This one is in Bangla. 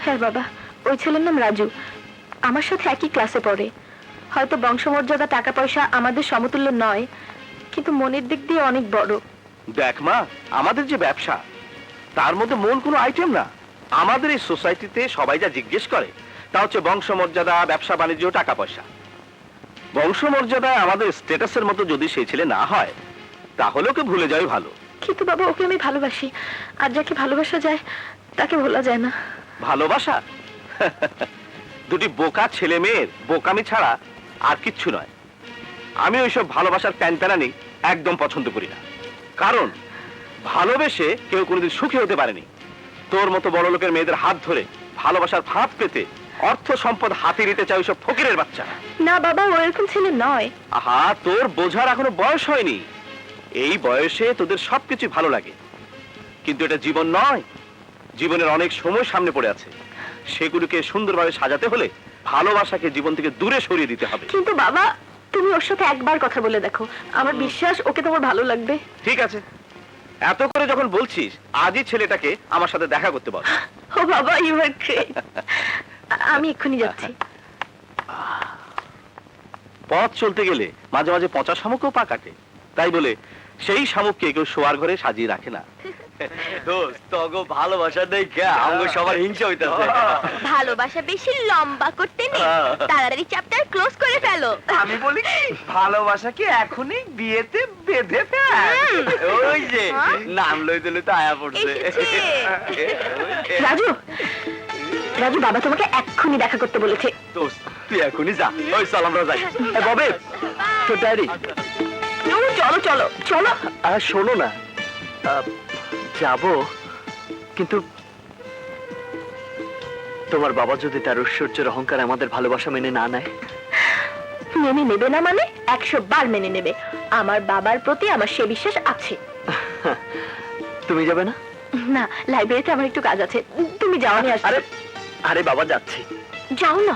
হ্যাঁ বাবা, ওই ছেলের নাম রাজু, আমার সাথে একই ক্লাসে পড়ে। হয়তো বংশমর্যাদা টাকা পয়সা আমাদের সমতুল্য নয়, কিন্তু মনের দিক দিয়ে অনেক বড়। দেখ মা, আমাদের যে ব্যবসা তার মধ্যে মন কোনো আইটেম না। আমাদের এই সোসাইটিতে সবাই যা জিজ্ঞেস করে তা হচ্ছে বংশমর্যাদা, ব্যবসা বাণিজ্য, টাকা পয়সা। বংশমর্যাদা আমাদের স্ট্যাটাসের মতো যদি সেই ছেলে না হয় তাহলে ওকে ভুলে যাওয়াই ভালো। কিন্তু বাবা, ওকে আমি ভালোবাসি, আর যাকে ভালোবাসা যায় তাকে ভোলা যায় না। ভালোবাসা? দুটি বোকা ছেলে মেয়ের বোকামি ছাড়া আর কিচ্ছু নয়। আমি ওইসব ভালোবাসার প্যানপ্যানানি একদম পছন্দ করি না। কারণ ভালোবেসে কেউ কোনোদিন সুখী হতে পারেনি। তোর মতো বড় লোকের মেয়েদের হাত ধরে ভালোবাসার ফাঁদ পেতে অর্থ সম্পদ হাতে নিতে চাই ওইসব ফকিরের বাচ্চা। না বাবা, ও এরকম ছেলে নয়। আহা, তোর বোঝার এখনো বয়স হয়নি। এই বয়সে তোদের সবকিছু ভালো লাগে, কিন্তু এটা জীবন নয়। জীবনের অনেক সময় সামনে পড়ে আছে, সেগুলোকে সুন্দরভাবে সাজাতে হলে ভালোবাসাকে জীবন থেকে দূরে সরিয়ে দিতে হবে। কিন্তু বাবা, তুমি ওর সাথে একবার কথা বলে দেখো, আমার বিশ্বাস ওকে তোমার ভালো লাগবে। ঠিক আছে, এত করে যখন বলছিস আজই ছেলেটাকে আমার সাথে দেখা করতে বল। ও বাবা, ইউ আর গ্রেট। আমি এক্ষুনি যাচ্ছি। পথ চলতে গেলে মাঝে মাঝে পচা শামুকও পা কাটে, তাই বলে সেই শামুককে কেউ শোয়ার ঘরে সাজিয়ে রাখে না। দোস্ত, তোগো ভালোবাসা দেখে আমগো সবার হিংসা হইতাছে। ভালোবাসা বেশি লম্বা করতে নেই, তাড়াতাড়ি চ্যাপ্টার ক্লোজ করে ফেলো। আমি বলি কি, ভালোবাসা কি এখনই বিয়েতে বেঁধে ফেল? ওই যে নাম লইতে লইতে আয়া পড়ছে। রাজু, রাজু, বাবা তোমাকে এক্ষুনি দেখা করতে বলেছে। দোস্ত, তুই এখনই যা। ওই চল আমরা যাই। ববে, তোর ডায়েরি। চলো চলো চলো। আর শোনো না, যাব, কিন্তু তোমার বাবা যদি তার ঐশ্বর্যের অহংকার আমাদের ভালোবাসা মেনে না নেয়? মেনে নেবে না মানে 100 বার মেনে নেবে। আমার বাবার প্রতি আমার সে বিশ্বাস আছে। তুমি যাবে না? না, লাইব্রেরিতে আমার একটু কাজ আছে, তুমি যাও, আমি আসছি। আরে বাবা, যাচ্ছি। যাও না।